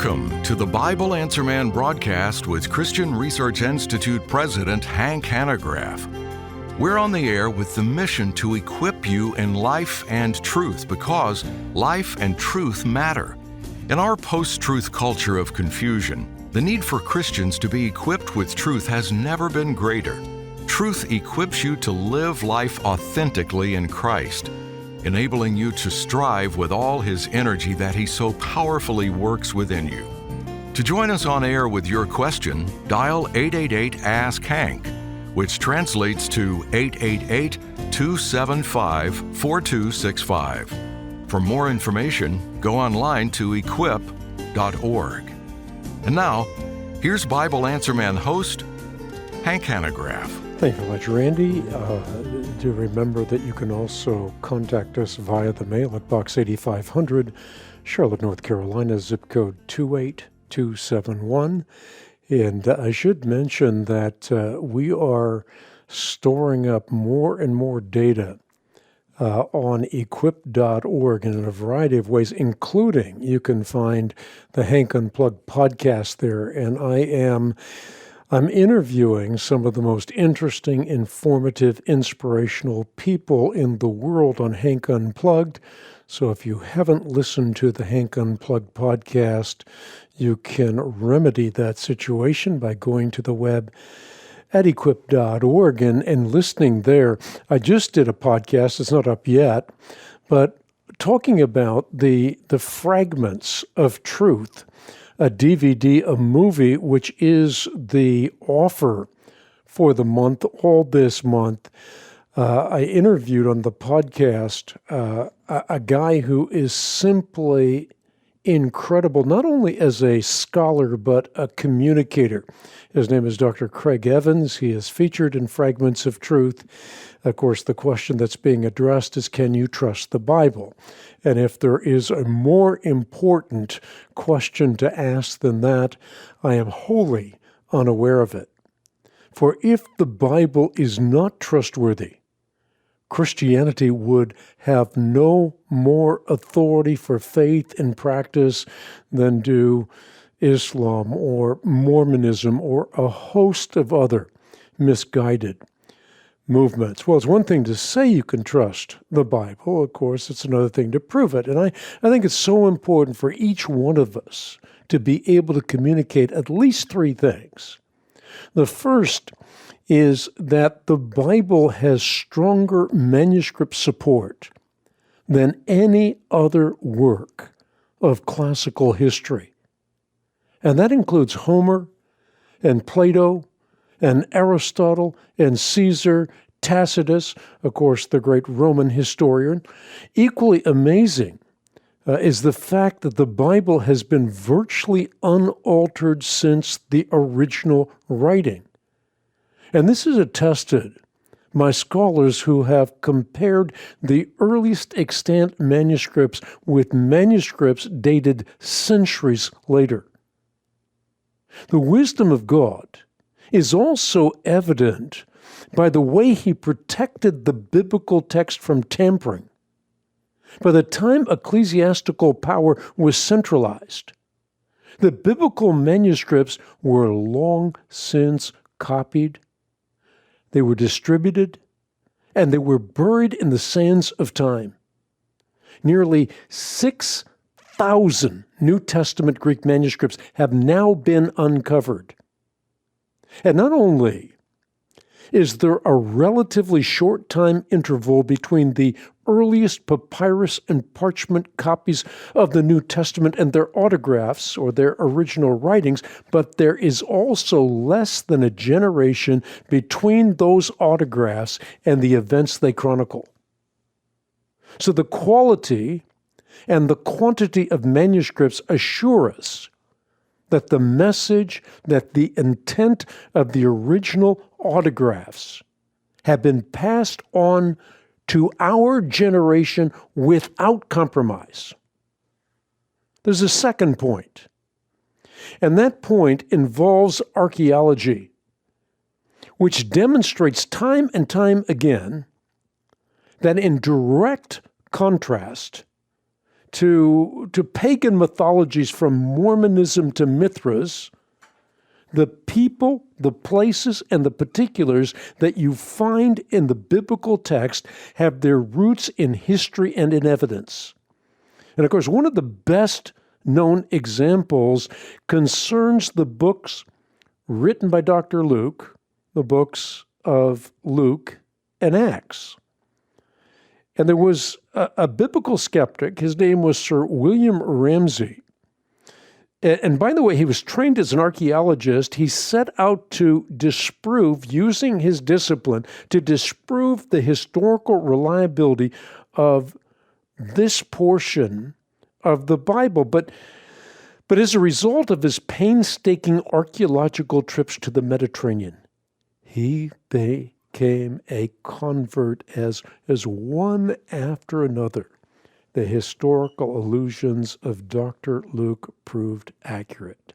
Welcome to the Bible Answer Man broadcast with Christian Research Institute President Hank Hanegraaff. We're on the air with the mission to equip you in life and truth because life and truth matter. In our post-truth culture of confusion, the need for Christians to be equipped with truth has never been greater. Truth equips you to live life authentically in Christ, enabling you to strive with all His energy that He so powerfully works within you. To join us on air with your question, dial 888-ASK-HANK, which translates to 888-275-4265. For more information, go online to equip.org. And now, here's Bible Answer Man host, Hank Hanegraaff. Thank you very much, Randy. Do remember that you can also contact us via the mail at Box 8500, Charlotte, North Carolina, zip code 28271. And I should mention that we are storing up more and more data on equip.org in a variety of ways, including you can find the Hank Unplugged podcast there. And I'm interviewing some of the most interesting, informative, inspirational people in the world on Hank Unplugged. So if you haven't listened to the Hank Unplugged podcast, you can remedy that situation by going to the web at equip.org and listening there. I just did a podcast, it's not up yet, but talking about the Fragments of Truth, a DVD, a movie, which is the offer for the month, all this month. I interviewed on the podcast a guy who is simply incredible, not only as a scholar, but a communicator. His name is Dr. Craig Evans. He is featured in Fragments of Truth. Of course, the question that's being addressed is, can you trust the Bible? And if there is a more important question to ask than that, I am wholly unaware of it. For if the Bible is not trustworthy, Christianity would have no more authority for faith and practice than do Islam or Mormonism or a host of other misguided movements. Well, it's one thing to say you can trust the Bible. Of course, it's another thing to prove it. And I think it's so important for each one of us to be able to communicate at least three things. The first is that the Bible has stronger manuscript support than any other work of classical history. And that includes Homer and Plato and Aristotle and Caesar, Tacitus, of course, the great Roman historian. Equally amazing is the fact that the Bible has been virtually unaltered since the original writing. And this is attested by scholars who have compared the earliest extant manuscripts with manuscripts dated centuries later. The wisdom of God is also evident by the way He protected the biblical text from tampering. By the time ecclesiastical power was centralized, the biblical manuscripts were long since copied, they were distributed, and they were buried in the sands of time. Nearly 6,000 New Testament Greek manuscripts have now been uncovered. And not only is there a relatively short time interval between the earliest papyrus and parchment copies of the New Testament and their autographs or their original writings, but there is also less than a generation between those autographs and the events they chronicle. So the quality and the quantity of manuscripts assure us that the message, that the intent of the original autographs have been passed on to our generation without compromise. There's a second point, and that point involves archaeology, which demonstrates time and time again that in direct contrast to pagan mythologies from Mormonism to Mithras, the people, the places, and the particulars that you find in the biblical text have their roots in history and in evidence. And of course, one of the best known examples concerns the books written by Dr. Luke, the books of Luke and Acts. And there was a biblical skeptic, his name was Sir William Ramsay. And by the way, he was trained as an archaeologist. He set out to disprove, using his discipline, to disprove the historical reliability of this portion of the Bible. But as a result of his painstaking archaeological trips to the Mediterranean, he became a convert as one after another. The historical allusions of Dr. Luke proved accurate.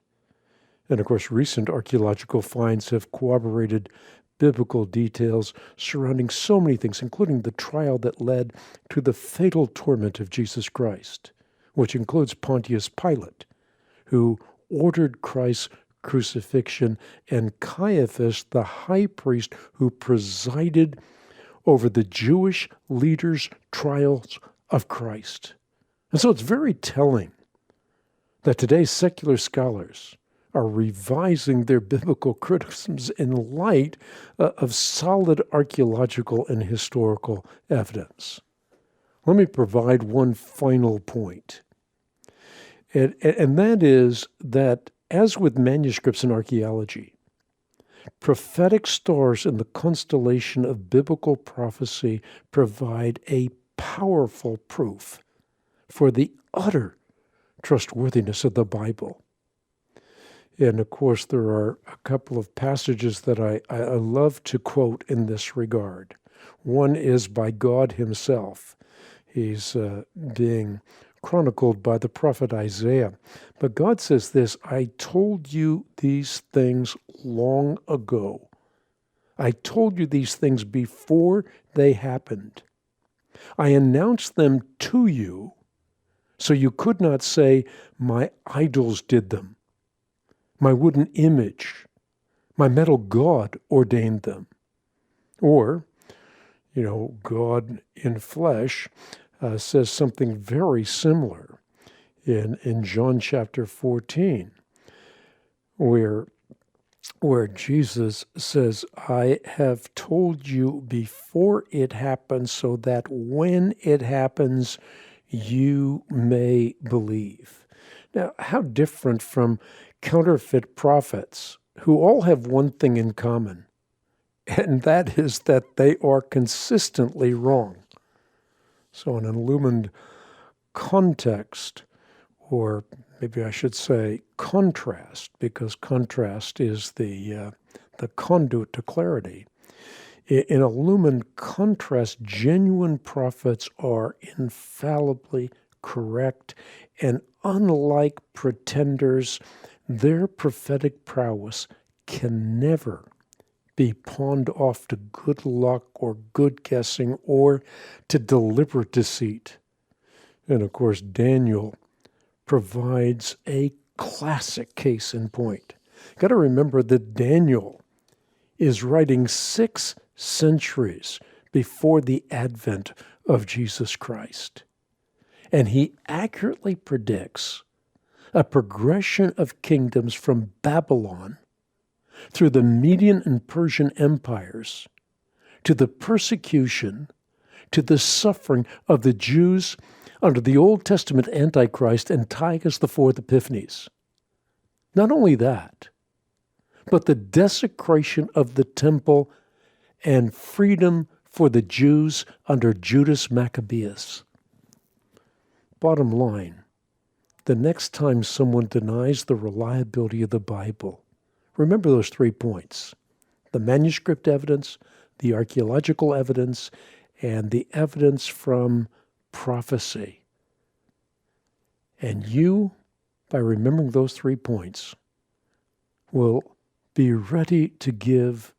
And of course, recent archaeological finds have corroborated biblical details surrounding so many things, including the trial that led to the fatal torment of Jesus Christ, which includes Pontius Pilate, who ordered Christ's crucifixion, and Caiaphas, the high priest, who presided over the Jewish leaders' trials of Christ. And so it's very telling that today's secular scholars are revising their biblical criticisms in light of solid archaeological and historical evidence. Let me provide one final point, and that is that, as with manuscripts in archaeology, prophetic stars in the constellation of biblical prophecy provide a powerful proof for the utter trustworthiness of the Bible. And of course, there are a couple of passages that I love to quote in this regard. One is by God himself. He's being chronicled by the prophet Isaiah. But God says this, "I told you these things long ago. I told you these things before they happened. I announced them to you, so you could not say, 'My idols did them. My wooden image, my metal god ordained them.'" Or, God in flesh says something very similar in John chapter 14, where Jesus says, "I have told you before it happens, so that when it happens, you may believe." Now, how different from counterfeit prophets, who all have one thing in common, and that is that they are consistently wrong. So an illumined context, or maybe I should say contrast, because contrast is the conduit to clarity. In illumined contrast, genuine prophets are infallibly correct, and unlike pretenders, their prophetic prowess can never be pawned off to good luck or good guessing or to deliberate deceit. And of course, Daniel provides a classic case in point. Got to remember that Daniel is writing 6 centuries before the advent of Jesus Christ. And he accurately predicts a progression of kingdoms from Babylon through the Median and Persian empires to the persecution, to the suffering of the Jews under the Old Testament Antichrist Antiochus IV Epiphanes. Not only that, but the desecration of the temple and freedom for the Jews under Judas Maccabeus. Bottom line, the next time someone denies the reliability of the Bible, remember those 3 points: the manuscript evidence, the archaeological evidence, and the evidence from prophecy. And you, by remembering those 3 points, will be ready to give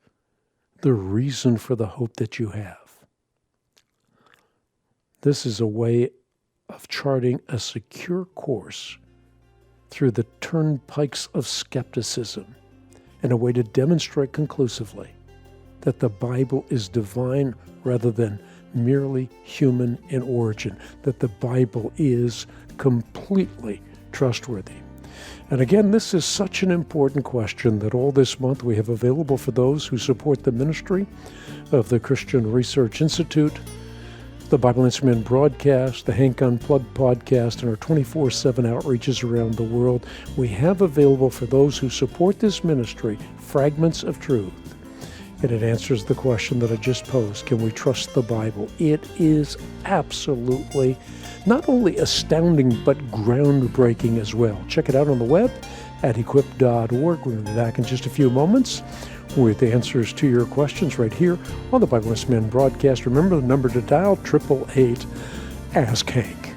the reason for the hope that you have. This is a way of charting a secure course through the turnpikes of skepticism and a way to demonstrate conclusively that the Bible is divine rather than merely human in origin, that the Bible is completely trustworthy. And again, this is such an important question that all this month we have available for those who support the ministry of the Christian Research Institute, the Bible Answer Man broadcast, the Hank Unplugged podcast, and our 24/7 outreaches around the world. We have available for those who support this ministry, Fragments of Truth. And it answers the question that I just posed. Can we trust the Bible? It is absolutely not only astounding, but groundbreaking as well. Check it out on the web at equip.org. We're going to be back in just a few moments with answers to your questions right here on the Bible Answer Man broadcast. Remember the number to dial, 888-ASK-HANK.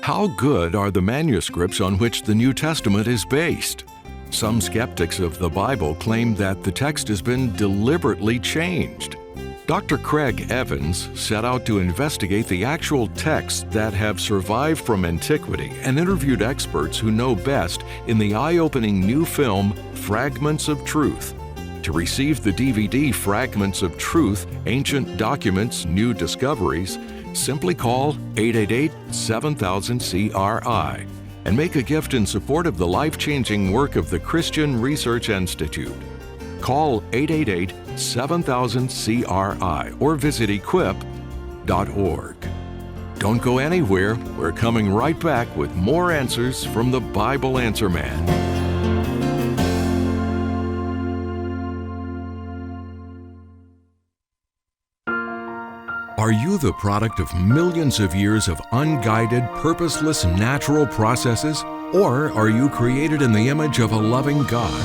How good are the manuscripts on which the New Testament is based? Some skeptics of the Bible claim that the text has been deliberately changed. Dr. Craig Evans set out to investigate the actual texts that have survived from antiquity and interviewed experts who know best in the eye-opening new film, Fragments of Truth. To receive the DVD Fragments of Truth, Ancient Documents, New Discoveries, simply call 888-7000-CRI. and make a gift in support of the life-changing work of the Christian Research Institute. Call 888-7000-CRI or visit equip.org. Don't go anywhere. We're coming right back with more answers from the Bible Answer Man. Are you the product of millions of years of unguided, purposeless, natural processes? Or are you created in the image of a loving God?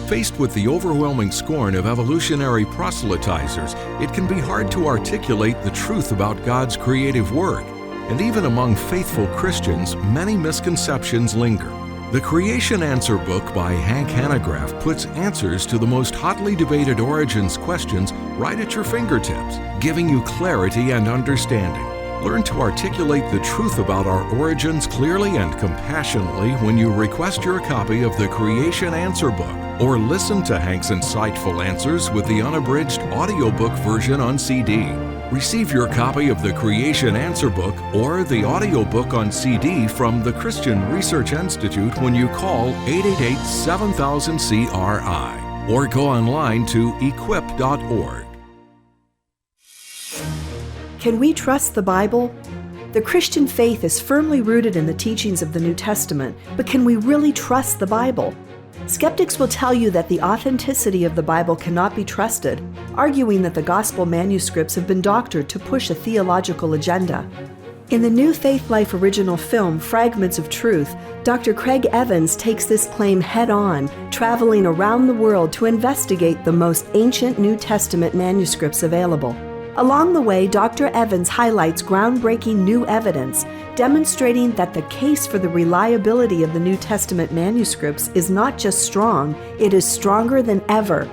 Faced with the overwhelming scorn of evolutionary proselytizers, it can be hard to articulate the truth about God's creative work. And even among faithful Christians, many misconceptions linger. The Creation Answer book by Hank Hanegraaff puts answers to the most hotly debated origins questions right at your fingertips, giving you clarity and understanding. Learn to articulate the truth about our origins clearly and compassionately when you request your copy of the Creation Answer book, or listen to Hank's insightful answers with the unabridged audiobook version on CD. Receive your copy of the Creation Answer book or the audiobook on CD from the Christian Research Institute when you call 888-7000-CRI or go online to equip.org. Can we trust the Bible? The Christian faith is firmly rooted in the teachings of the New Testament, but can we really trust the Bible? Skeptics will tell you that the authenticity of the Bible cannot be trusted, arguing that the gospel manuscripts have been doctored to push a theological agenda. In the New Faith Life original film, Fragments of Truth, Dr. Craig Evans takes this claim head-on, traveling around the world to investigate the most ancient New Testament manuscripts available. Along the way, Dr. Evans highlights groundbreaking new evidence, demonstrating that the case for the reliability of the New Testament manuscripts is not just strong, it is stronger than ever.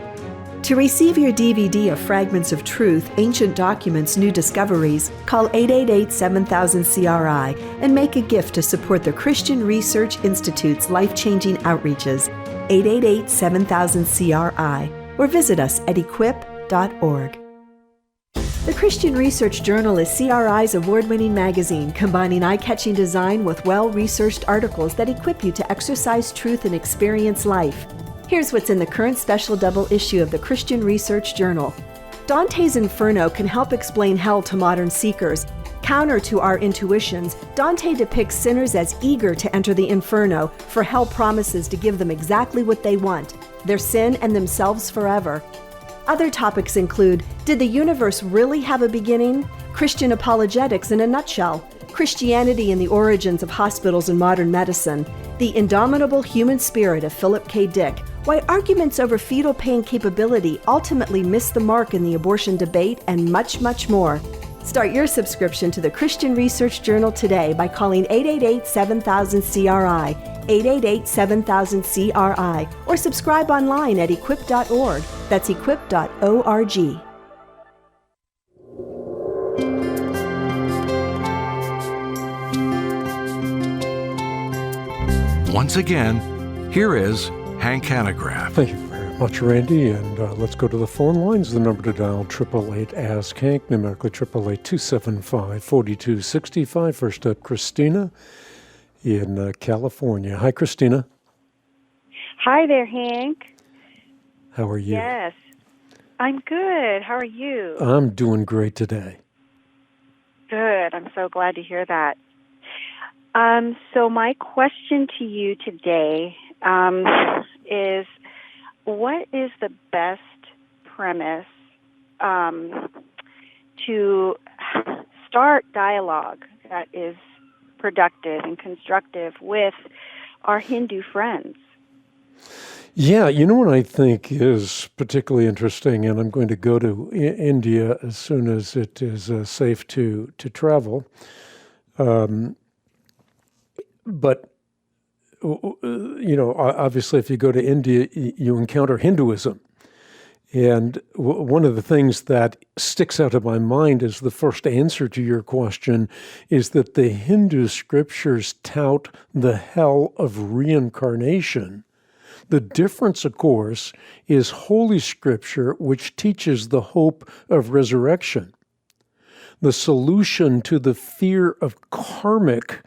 To receive your DVD of Fragments of Truth, Ancient Documents, New Discoveries, call 888-7000-CRI and make a gift to support the Christian Research Institute's life-changing outreaches, 888-7000-CRI, or visit us at equip.org. The Christian Research Journal is CRI's award-winning magazine, combining eye-catching design with well-researched articles that equip you to exercise truth and experience life. Here's what's in the current special double issue of the Christian Research Journal. Dante's Inferno can help explain hell to modern seekers. Counter to our intuitions, Dante depicts sinners as eager to enter the Inferno, for hell promises to give them exactly what they want, their sin and themselves forever. Other topics include, did the universe really have a beginning? Christian apologetics in a nutshell. Christianity and the origins of hospitals and modern medicine. The indomitable human spirit of Philip K. Dick. Why arguments over fetal pain capability ultimately miss the mark in the abortion debate, and much, much more. Start your subscription to the Christian Research Journal today by calling 888-7000-CRI, 888-7000-CRI, or subscribe online at equip.org. That's equip.org. Once again, here is Hank Hanegraaff. Thank you very much, Randy. And let's go to the phone lines. The number to dial, 888-ASK-HANK, numerically 888-275-4265. First up, Christina in California. Hi, Christina. Hi there, Hank. How are you? Yes, I'm good. How are you? I'm doing great today. Good. I'm so glad to hear that. So my question to you today is, what is the best premise to start dialogue that is productive and constructive with our Hindu friends? Yeah, you know what I think is particularly interesting, and I'm going to go to India as soon as it is safe to travel. But, obviously if you go to India, you encounter Hinduism. And one of the things that sticks out of my mind as the first answer to your question is that the Hindu scriptures tout the hell of reincarnation. The difference, of course, is Holy Scripture, which teaches the hope of resurrection. The solution to the fear of karmic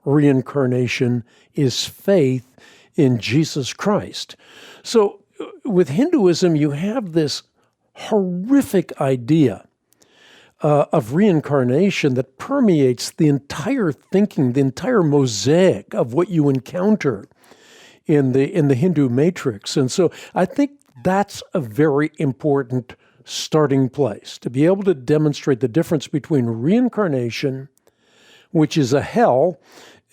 reincarnation is faith in Jesus Christ. So with Hinduism, you have this horrific idea of reincarnation that permeates the entire thinking, the entire mosaic of what you encounter in the Hindu matrix. And so I think that's a very important starting place, to be able to demonstrate the difference between reincarnation, which is a hell,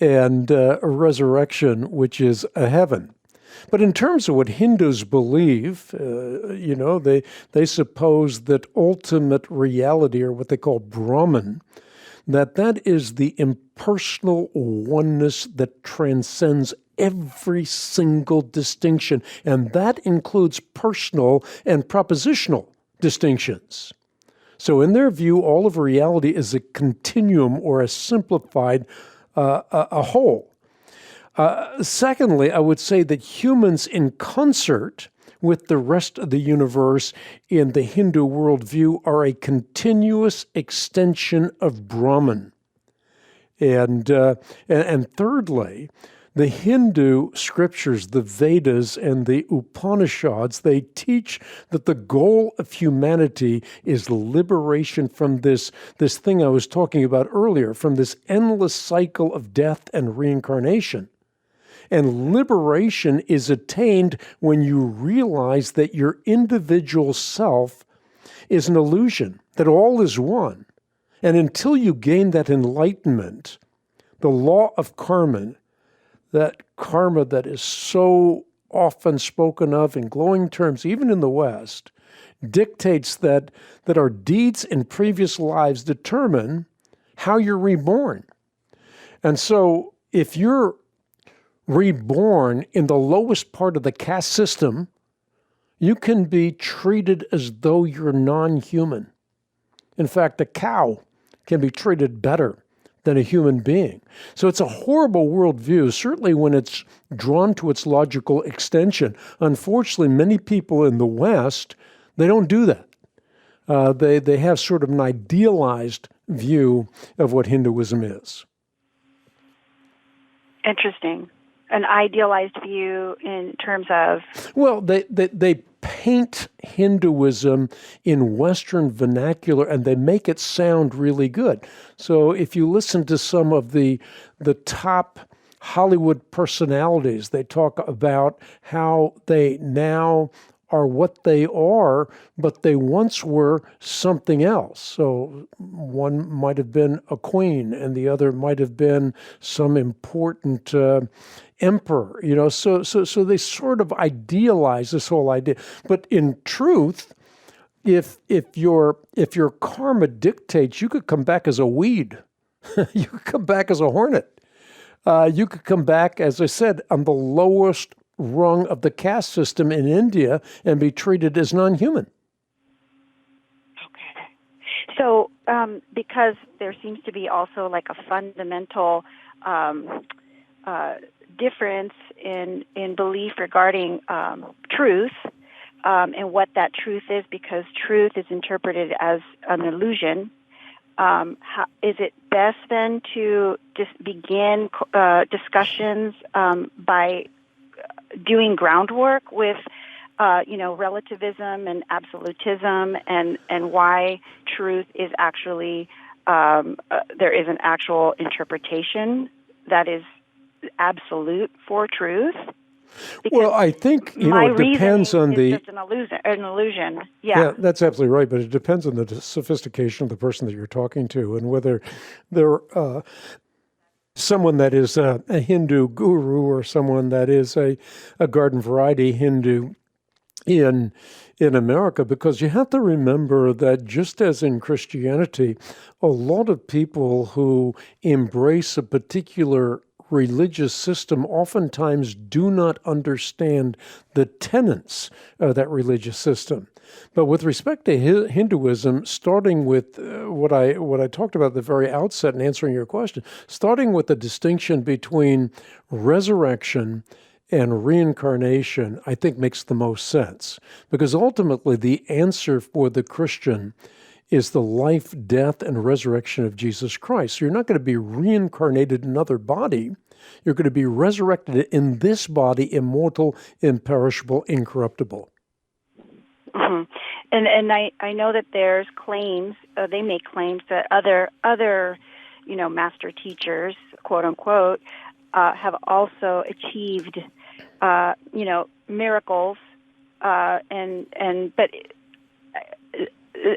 and a resurrection, which is a heaven. But in terms of what Hindus believe, they suppose that ultimate reality, or what they call Brahman, that is the impersonal oneness that transcends every single distinction, and that includes personal and propositional distinctions. So in their view, all of reality is a continuum or a simplified a whole. Secondly, I would say that humans in concert with the rest of the universe in the Hindu worldview are a continuous extension of Brahman. And thirdly, the Hindu scriptures, the Vedas and the Upanishads, they teach that the goal of humanity is liberation from this thing I was talking about earlier, from this endless cycle of death and reincarnation. And liberation is attained when you realize that your individual self is an illusion, that all is one. And until you gain that enlightenment, the law of karma, that karma that is so often spoken of in glowing terms, even in the West, dictates that our deeds in previous lives determine how you're reborn. And so if you're reborn in the lowest part of the caste system, you can be treated as though you're non-human. In fact, a cow can be treated better than a human being. So it's a horrible worldview, certainly when it's drawn to its logical extension. Unfortunately, many people in the West, they don't do that. They have sort of an idealized view of what Hinduism is. Interesting. An idealized view in terms of? Well, they paint Hinduism in Western vernacular, and they make it sound really good. So if you listen to some of the top Hollywood personalities, they talk about how they now are what they are, but they once were something else. So one might have been a queen, and the other might have been some important emperor. So they sort of idealize this whole idea. But in truth, if your karma dictates, you could come back as a weed, you could come back as a hornet, you could come back, as I said, on the lowest rung of the caste system in India and be treated as non-human. Okay. So because there seems to be also like a fundamental difference in belief regarding truth and what that truth is, because truth is interpreted as an illusion. Is it best then to just begin discussions by doing groundwork with relativism and absolutism, and why truth is actually there is an actual interpretation that is absolute for truth? Because well, I think it depends on just an illusion. Yeah, that's absolutely right. But it depends on the sophistication of the person that you're talking to, and whether they're someone that is a Hindu guru or someone that is a garden variety Hindu in America. Because you have to remember that just as in Christianity, a lot of people who embrace a particular religious system oftentimes do not understand the tenets of that religious system. But with respect to Hinduism, starting with what I talked about at the very outset in answering your question, starting with the distinction between resurrection and reincarnation, I think makes the most sense. Because ultimately the answer for the Christian is the life, death, and resurrection of Jesus Christ. So you're not going to be reincarnated in another body. You're going to be resurrected in this body, immortal, imperishable, incorruptible. Mm-hmm. And I know that there's claims, they make claims that other master teachers, quote unquote, have also achieved miracles, but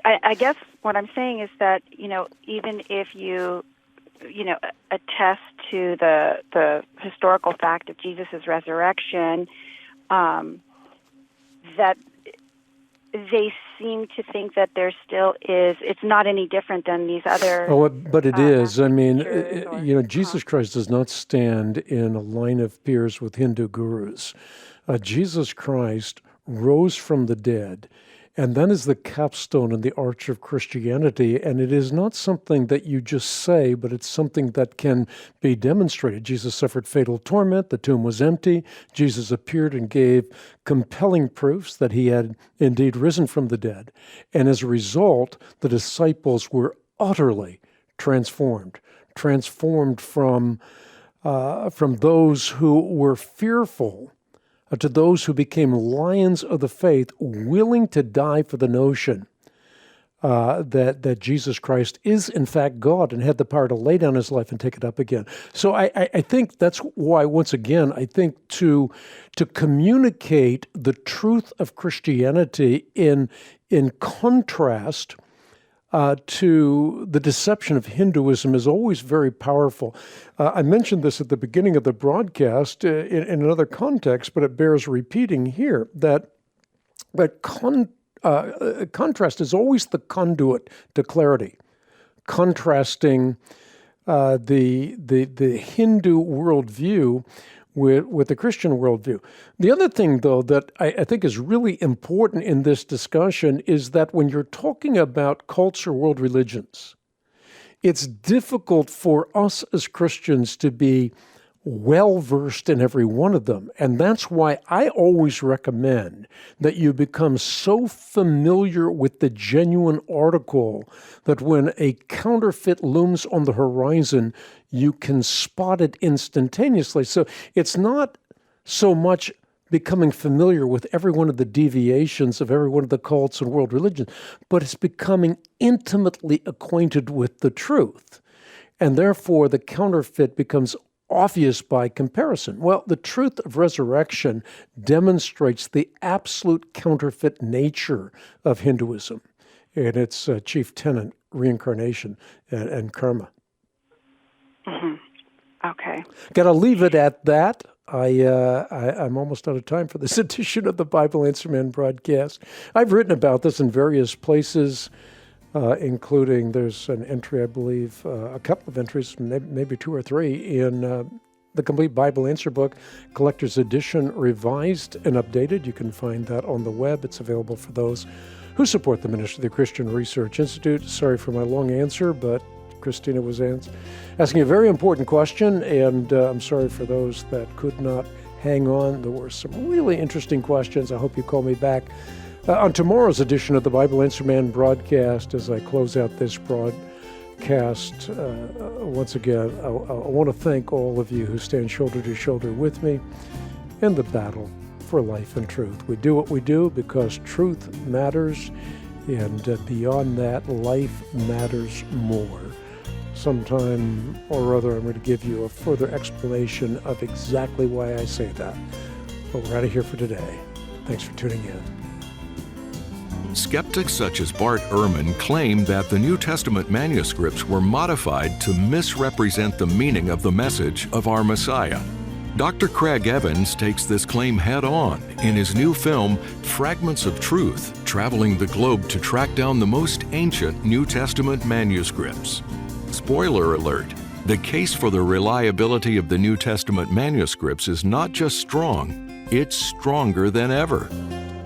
I guess what I'm saying is that, even if you attest to the historical fact of Jesus' resurrection, that they seem to think that there still is, it's not any different than these other... Oh, but it is. I mean, Jesus Christ does not stand in a line of peers with Hindu gurus. Jesus Christ rose from the dead, and that is the capstone and the arch of Christianity. And it is not something that you just say, but it's something that can be demonstrated. Jesus suffered fatal torment. The tomb was empty. Jesus appeared and gave compelling proofs that he had indeed risen from the dead. And as a result, the disciples were utterly transformed from those who were fearful to those who became lions of the faith, willing to die for the notion that Jesus Christ is in fact God and had the power to lay down his life and take it up again. So I think that's why, once again, I think to communicate the truth of Christianity in contrast to the deception of Hinduism is always very powerful. I mentioned this at the beginning of the broadcast in another context, but it bears repeating here, that contrast is always the conduit to clarity, contrasting the Hindu worldview with the Christian worldview. The other thing, though, that I think is really important in this discussion is that when you're talking about cults or world religions, it's difficult for us as Christians to be well-versed in every one of them. And that's why I always recommend that you become so familiar with the genuine article that when a counterfeit looms on the horizon, you can spot it instantaneously. So it's not so much becoming familiar with every one of the deviations of every one of the cults and world religions, but it's becoming intimately acquainted with the truth. And therefore, the counterfeit becomes obvious by comparison. Well, the truth of resurrection demonstrates the absolute counterfeit nature of Hinduism and its chief tenet, reincarnation and karma. Mm-hmm. Okay. Got to leave it at that. I'm almost out of time for this edition of the Bible Answer Man broadcast. I've written about this in various places, including there's an entry, I believe, a couple of entries, maybe two or three, in the Complete Bible Answer Book, Collector's Edition, revised and updated. You can find that on the web. It's available for those who support the ministry of the Christian Research Institute. Sorry for my long answer, but Christina was asking a very important question, and I'm sorry for those that could not hang on. There were some really interesting questions. I hope you call me back on tomorrow's edition of the Bible Answer Man broadcast. As I close out this broadcast, once again, I want to thank all of you who stand shoulder to shoulder with me in the battle for life and truth. We do what we do because truth matters, and beyond that, life matters more. Sometime or other, I'm going to give you a further explanation of exactly why I say that. But we're out of here for today. Thanks for tuning in. Skeptics such as Bart Ehrman claim that the New Testament manuscripts were modified to misrepresent the meaning of the message of our Messiah. Dr. Craig Evans takes this claim head-on in his new film, Fragments of Truth, traveling the globe to track down the most ancient New Testament manuscripts. Spoiler alert, the case for the reliability of the New Testament manuscripts is not just strong, it's stronger than ever.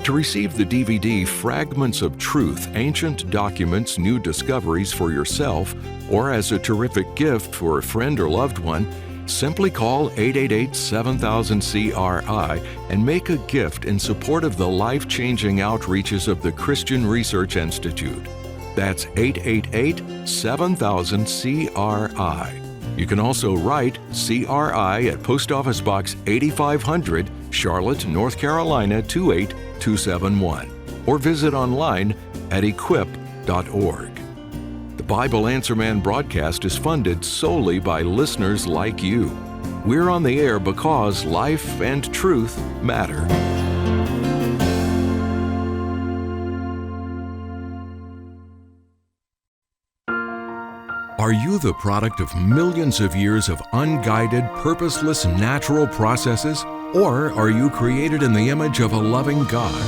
To receive the DVD Fragments of Truth, Ancient Documents, New Discoveries for yourself, or as a terrific gift for a friend or loved one, simply call 888-7000-CRI and make a gift in support of the life-changing outreaches of the Christian Research Institute. That's 888-7000-CRI. You can also write CRI at Post Office Box 8500, Charlotte, North Carolina 28271, or visit online at equip.org. The Bible Answer Man broadcast is funded solely by listeners like you. We're on the air because life and truth matter. Are you the product of millions of years of unguided, purposeless, natural processes? Or are you created in the image of a loving God?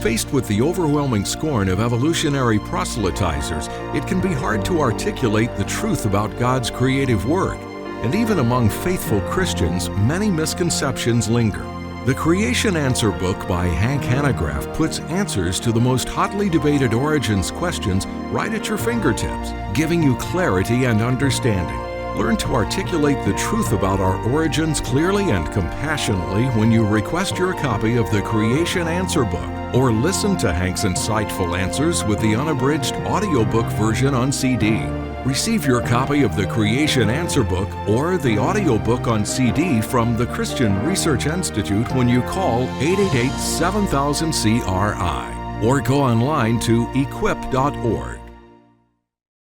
Faced with the overwhelming scorn of evolutionary proselytizers, it can be hard to articulate the truth about God's creative work. And even among faithful Christians, many misconceptions linger. The Creation Answer book by Hank Hanegraaff puts answers to the most hotly debated origins questions right at your fingertips, giving you clarity and understanding. Learn to articulate the truth about our origins clearly and compassionately when you request your copy of the Creation Answer book, or listen to Hank's insightful answers with the unabridged audiobook version on CD. Receive your copy of the Creation Answer book or the audiobook on CD from the Christian Research Institute when you call 888-7000-CRI or go online to equip.org.